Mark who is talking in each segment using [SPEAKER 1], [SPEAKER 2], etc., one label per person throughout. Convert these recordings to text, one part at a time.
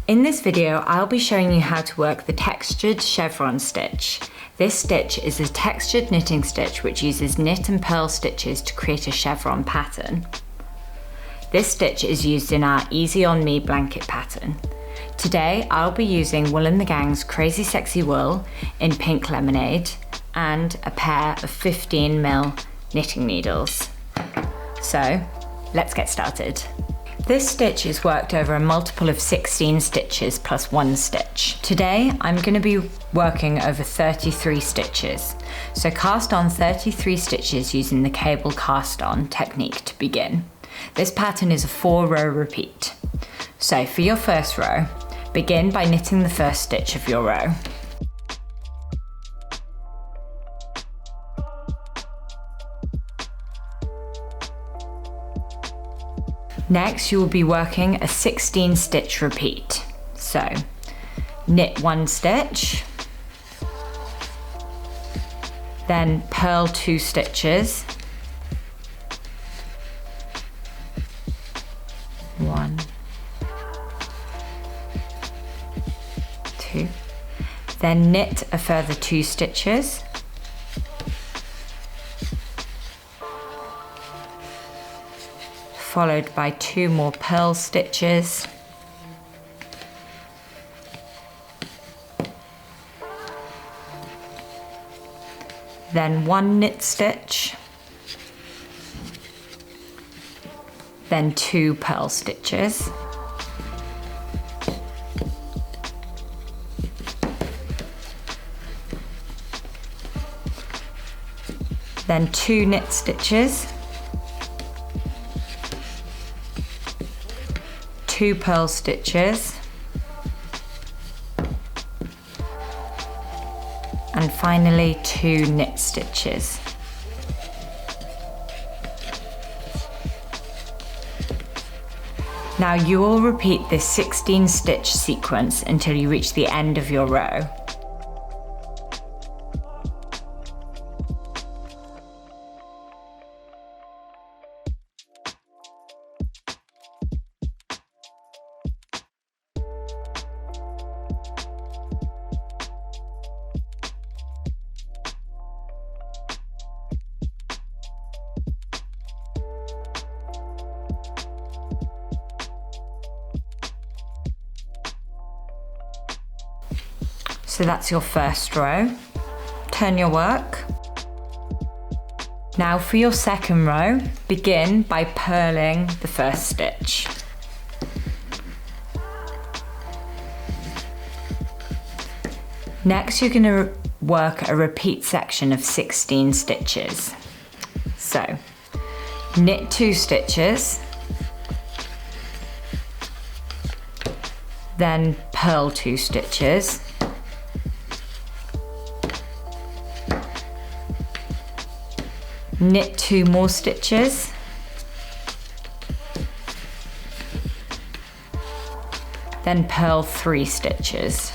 [SPEAKER 1] In this video, I'll be showing you how to work the Textured Chevron Stitch. This stitch is a textured knitting stitch which uses knit and purl stitches to create a chevron pattern. This stitch is used in our Easy On Me blanket pattern. Today, I'll be using Wool and the Gang's Crazy Sexy Wool in Pink Lemonade and a pair of 15mm knitting needles. So, let's get started. This stitch is worked over a multiple of 16 stitches plus one stitch. Today, I'm going to be working over 33 stitches. So cast on 33 stitches using the cable cast on technique to begin. This pattern is a 4-row repeat. So for your first row, begin by knitting the first stitch of your row. Next, you will be working a 16 stitch repeat. So, knit one stitch, then purl 2 stitches, 1, 2, then knit a further 2 stitches, followed by 2 more purl stitches, then 1 knit stitch, then 2 purl stitches, then 2 knit stitches, 2 purl stitches, and finally 2 knit stitches. Now you will repeat this 16 stitch sequence until you reach the end of your row. So that's your first row. Turn your work. Now for your second row, begin by purling the first stitch. Next, you're going to work a repeat section of 16 stitches. So, knit 2 stitches, then purl 2 stitches, knit 2 more stitches, then purl 3 stitches.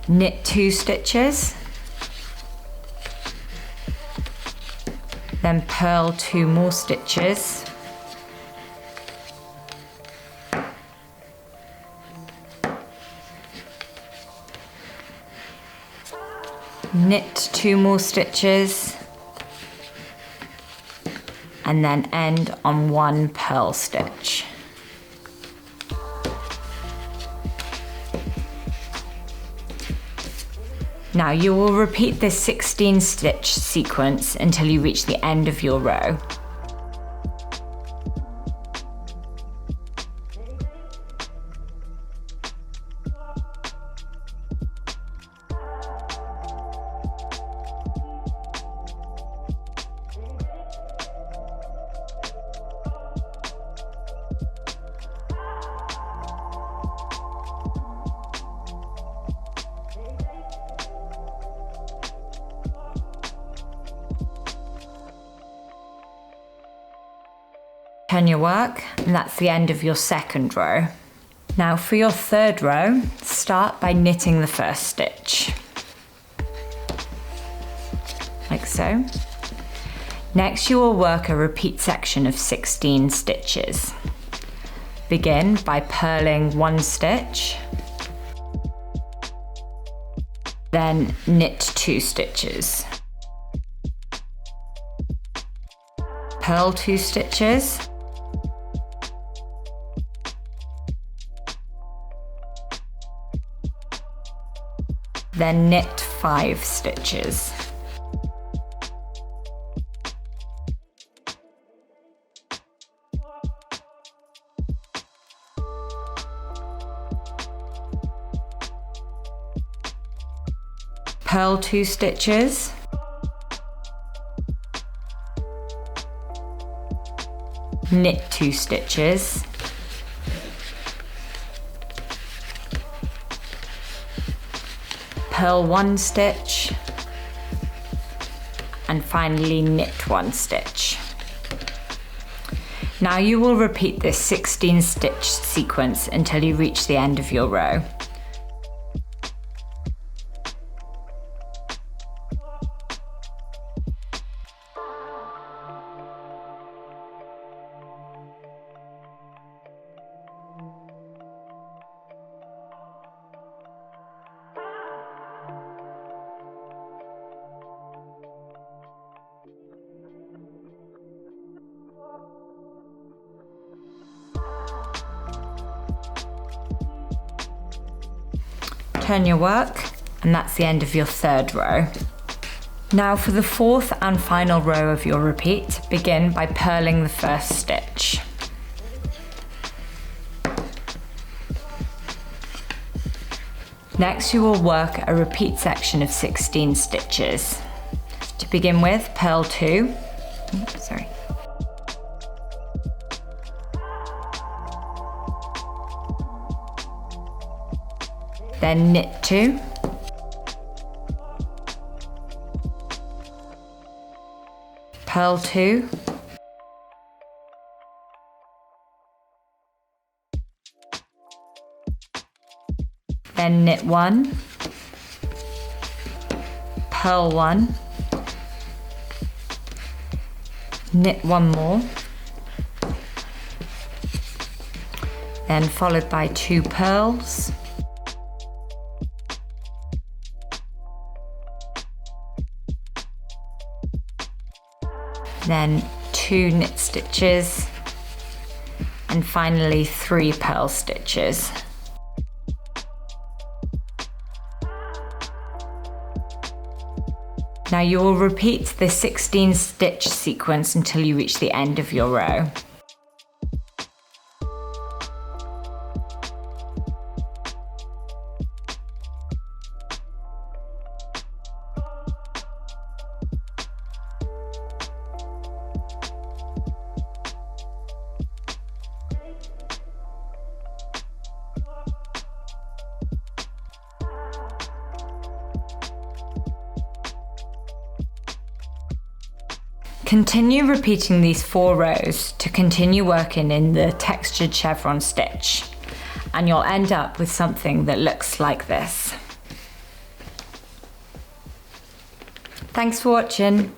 [SPEAKER 1] Knit 2 stitches, then purl 2 more stitches, knit 2 more stitches, and then end on 1 purl stitch. Now you will repeat this 16 stitch sequence until you reach the end of your row. Turn your work, and that's the end of your second row. Now for your third row, start by knitting the first stitch. so. Next, you will work a repeat section of 16 stitches. Begin by purling 1 stitch, then knit 2 stitches. Purl 2 stitches, then knit 5 stitches. Purl 2 stitches, knit 2 stitches, purl 1 stitch, and finally knit 1 stitch. Now you will repeat this 16 stitch sequence until you reach the end of your row. Turn your work, and that's the end of your 3rd row. Now for the 4th and final row of your repeat, begin by purling the 1st stitch. Next, you will work a repeat section of 16 stitches. To begin with, purl 2, then knit 2, purl 2, then knit 1, purl 1, knit 1 more, then followed by 2 purls, then 2 knit stitches, and finally 3 purl stitches. Now you will repeat the 16 stitch sequence until you reach the end of your row. Continue repeating these 4 rows to continue working in the textured chevron stitch, and you'll end up with something that looks like this. Thanks for watching.